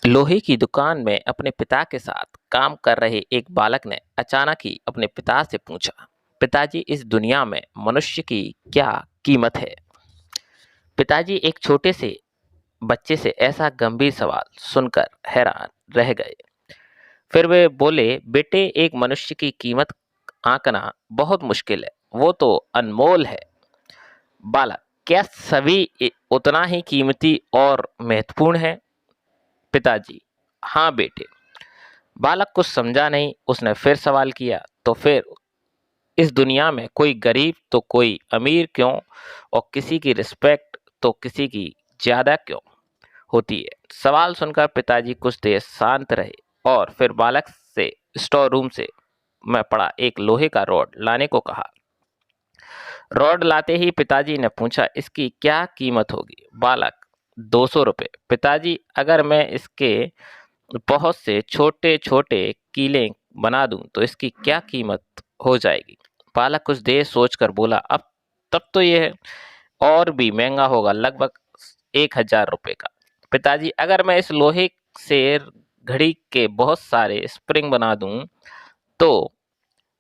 लोहे की दुकान में अपने पिता के साथ काम कर रहे एक बालक ने अचानक ही अपने पिता से पूछा, पिताजी, इस दुनिया में मनुष्य की क्या कीमत है? पिताजी एक छोटे से बच्चे से ऐसा गंभीर सवाल सुनकर हैरान रह गए। फिर वे बोले, बेटे, एक मनुष्य की कीमत आंकना बहुत मुश्किल है, वो तो अनमोल है। बालक, क्या सभी उतना ही कीमती और महत्वपूर्ण है? पिताजी, हाँ बेटे। बालक कुछ समझा नहीं। उसने फिर सवाल किया, तो फिर इस दुनिया में कोई गरीब तो कोई अमीर क्यों, और किसी की रिस्पेक्ट तो किसी की ज्यादा क्यों होती है? सवाल सुनकर पिताजी कुछ देर शांत रहे और फिर बालक से स्टोर रूम से में पड़ा एक लोहे का रॉड लाने को कहा। रॉड लाते ही पिताजी ने पूछा, इसकी क्या कीमत होगी? बालक, 200 रुपये। पिताजी, अगर मैं इसके बहुत से छोटे छोटे कीले बना दूं तो इसकी क्या कीमत हो जाएगी? बालक कुछ देर सोचकर बोला, अब तब तो यह और भी महंगा होगा, लगभग 1,000 रुपये का। पिताजी, अगर मैं इस लोहे से घड़ी के बहुत सारे स्प्रिंग बना दूं तो?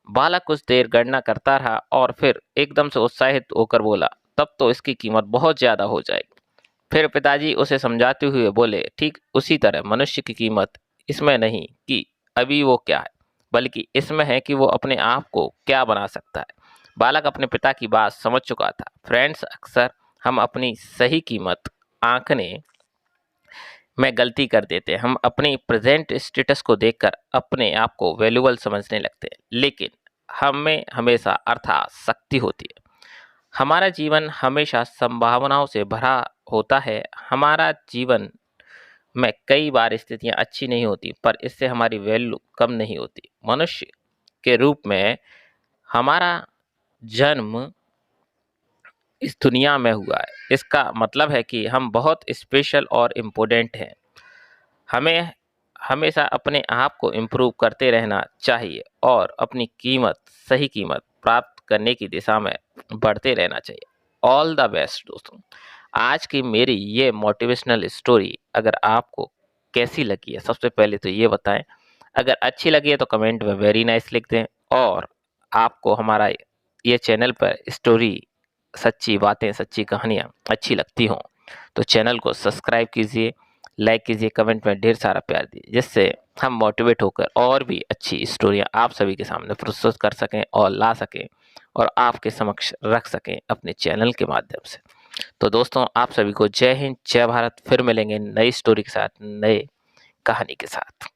बालक कुछ देर गणना करता रहा और फिर एकदम से उत्साहित होकर बोला, तब तो इसकी कीमत बहुत ज्यादा हो जाएगी। फिर पिताजी उसे समझाते हुए बोले, ठीक उसी तरह मनुष्य की कीमत इसमें नहीं कि अभी वो क्या है, बल्कि इसमें है कि वो अपने आप को क्या बना सकता है। बालक अपने पिता की बात समझ चुका था। फ्रेंड्स, अक्सर हम अपनी सही कीमत आंकने में गलती कर देते हैं। हम अपनी प्रेजेंट स्टेटस को देखकर अपने आप को वैल्यूबल समझने लगते हैं, लेकिन हमें हमेशा अर्थात शक्ति होती है। हमारा जीवन हमेशा संभावनाओं से भरा होता है। हमारा जीवन में कई बार स्थितियां अच्छी नहीं होती, पर इससे हमारी वैल्यू कम नहीं होती। मनुष्य के रूप में हमारा जन्म इस दुनिया में हुआ है, इसका मतलब है कि हम बहुत स्पेशल और इम्पोर्टेंट हैं। हमें हमेशा अपने आप को इम्प्रूव करते रहना चाहिए और अपनी सही कीमत प्राप्त करने की दिशा में बढ़ते रहना चाहिए। ऑल द बेस्ट दोस्तों। आज की मेरी ये मोटिवेशनल स्टोरी अगर आपको कैसी लगी है, सबसे पहले तो ये बताएं। अगर अच्छी लगी है तो कमेंट में वेरी नाइस लिख दें, और आपको हमारा ये चैनल पर स्टोरी, सच्ची बातें, सच्ची कहानियाँ अच्छी लगती हों तो चैनल को सब्सक्राइब कीजिए, लाइक कीजिए, कमेंट में ढेर सारा प्यार दीजिए, जिससे हम मोटिवेट होकर और भी अच्छी स्टोरियां आप सभी के सामने प्रस्तुत कर सकें और ला सकें और आपके समक्ष रख सकें अपने चैनल के माध्यम से। तो दोस्तों, आप सभी को जय हिंद, जय भारत। फिर मिलेंगे नई स्टोरी के साथ, नए कहानी के साथ।